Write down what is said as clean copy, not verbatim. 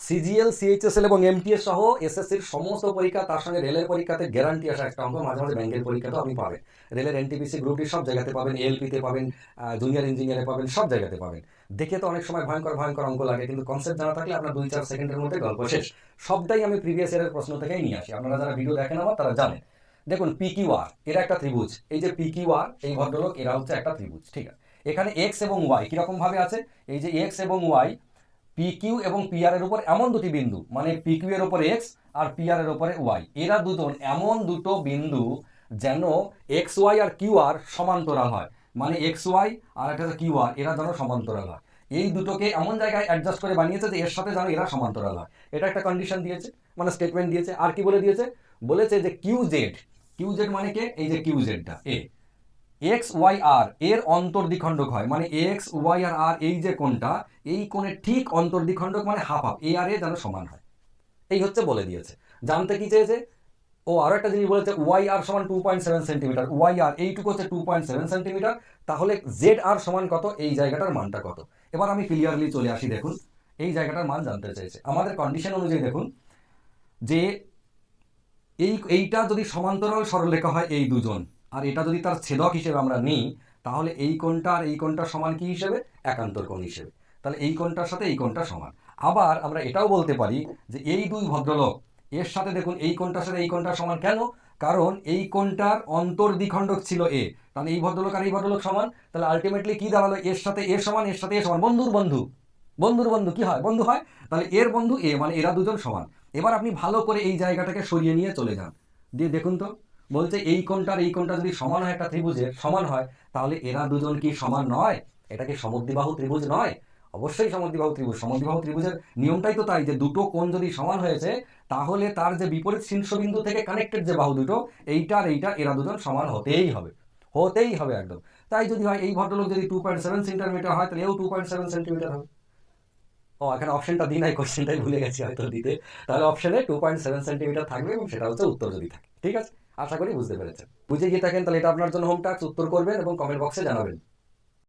CGL, CHSL এবং MTS সহ এসএসসির সমস্ত পরীক্ষা, তার সঙ্গে রেলের পরীক্ষাতে গ্যারান্টি আসা একটা অঙ্ক, মাঝে মাঝে ব্যাংকের পরীক্ষাতেও আপনি পাবেন। রেলের এনটিপিসি গ্রুপ ডি সব জায়গাতে পাবেন, এএলপিতে পাবেন, জুনিয়র ইঞ্জিনিয়ারে পাবেন, সব জায়গাতে পাবেন। দেখে তো অনেক সময় ভয়ঙ্কর ভয়ঙ্কর অঙ্ক লাগে, কিন্তু কনসেপ্ট জানা থাকলে আপনার 2-4 সেকেন্ডের মধ্যে গল্প শেষ। সবটাই আমি প্রিভিয়াস ইয়ারের প্রশ্ন থেকেই নিয়ে আসি, আপনারা যারা ভিডিও দেখেন আমার তারা জানেন। দেখুন পিকিউআর এরা একটা ত্রিভুজ, এই যে পিকিউআর এই ভদ্রলোক এরা হচ্ছে একটা ত্রিভুজ, ঠিক আছে। এখানে এক্স এবং ওয়াই কিরকম ভাবে আছে, এই যে এক্স এবং ওয়াই, পি কিউ এবং পি আর এর উপর এমন দুটি বিন্দু, মানে পি কিউ এর উপরে এক্স আর পি আর এর উপরে ওয়াই, এরা দুজন এমন দুটো বিন্দু যেন এক্স ওয়াই আর কিউ আর সমান্তরাল হয়, মানে এক্স ওয়াই আর একটা কিউ আর এরা যেন সমান্তরাল হয়। এই দুটোকে এমন জায়গায় অ্যাডজাস্ট করে বানিয়েছে যে এর সাথে যেন এরা সমান্তরাল হয়, এটা একটা কন্ডিশন দিয়েছে, মানে স্টেটমেন্ট দিয়েছে। আর কি বলে দিয়েছে, বলেছে যে কিউ জেড, কিউ জেড মানে কে, এই যে কিউ জেডটা এ এক্স ওয়াই আর এর অন্তর্দ্বিখণ্ডক হয়, মানে এক্স ওয়াই আর আর এই যে কোণটা, এই কোণের ঠিক অন্তর্দ্বিখণ্ডক মানে হাফ হাফ, এ আর এ যেন সমান হয়, এই হচ্ছে বলে দিয়েছে। জানতে কি চেয়েছে, ও আরো একটা জিনিস বলেছে, ওয়াই আর সমান 2.7 সেন্টিমিটার, ওয়াই আর এইটুকু হচ্ছে 2.7 সেন্টিমিটার, তাহলে জেড আর সমান কত, এই জায়গাটার মানটা কত। এবার আমি ক্লিয়ারলি চলে আসি, দেখুন এই জায়গাটার মান জানতে চেয়েছে। আমাদের কন্ডিশন অনুযায়ী দেখুন যে এইটা যদি সমান্তরাল সরলরেখা হয় এই দুজন, আর এটা যদি তার ছেদক হিসেবে আমরা নিই, তাহলে এই কোণটা আর এই কোণটা সমান কি হিসেবে, একান্তর কোণ হিসেবে। তাহলে এই কোণটার সাথে এই কোণটা সমান। আবার আমরা এটাও বলতে পারি যে এই দুই ভদ্রলোক এর সাথে দেখুন এই কোণটার সাথে এই কোণটা সমান, কেন, কারণ এই কোণটার অন্তর্দ্বিখণ্ডক ছিল এ, তাহলে এই ভদ্রলোক আর এই ভদ্রলোক সমান। তাহলে আলটিমেটলি কি দাঁড়ালো, এর সাথে এর সমান, এর সাথে এর সমান, বন্ধুর বন্ধু, বন্ধুর বন্ধু কি হয়, বন্ধু হয়। তাহলে এর বন্ধু এ, মানে এরা দুজন সমান। এবার আপনি ভালো করে এই জায়গাটাকে সরিয়ে নিয়ে চলে যান, দিয়ে দেখুন তো, বলছে এই কোণটার এই কোণটা যদি সমান হয়, একটা ত্রিভুজের সমান হয়, তাহলে এরা দুজন কি সমান নয়, এটা কি সমদ্বিবাহু ত্রিভুজ নয়? অবশ্যই সমদ্বিবাহু ত্রিভুজ। সমদ্বিবাহু ত্রিভুজের নিয়মটাই তো তাই, যে দুটো কোণ যদি সমান হয়েছে, তাহলে তার যে বিপরীত শীর্ষবিন্দু থেকে কানেক্টেড যে বাহু দুটো, এইটা আর এইটা, এরা দুজন সমান হতেই হবে, হতেই হবে একদম। তাই যদি হয়, এই ভদ্রলোক যদি 2.7 সেন্টিমিটার হয়, তাহলে এও 2.7 সেন্টিমিটার হবে। ও এখানে অপশনটা দিই নাই, কোশ্চেনটাই ভুলে গেছি হয়তো দিতে। তাহলে অপশনে 2.7 সেন্টিমিটার থাকবে, এবং সেটা হচ্ছে উত্তর যদি থাকে। ঠিক আছে, আশা করি বুঝতে পেরেছেন। বুঝে গিয়ে থাকেন তাহলে এটা আপনার জন্য হোম টাস্ক, উত্তর করবেন এবং কমেন্ট বক্সে জানাবেন।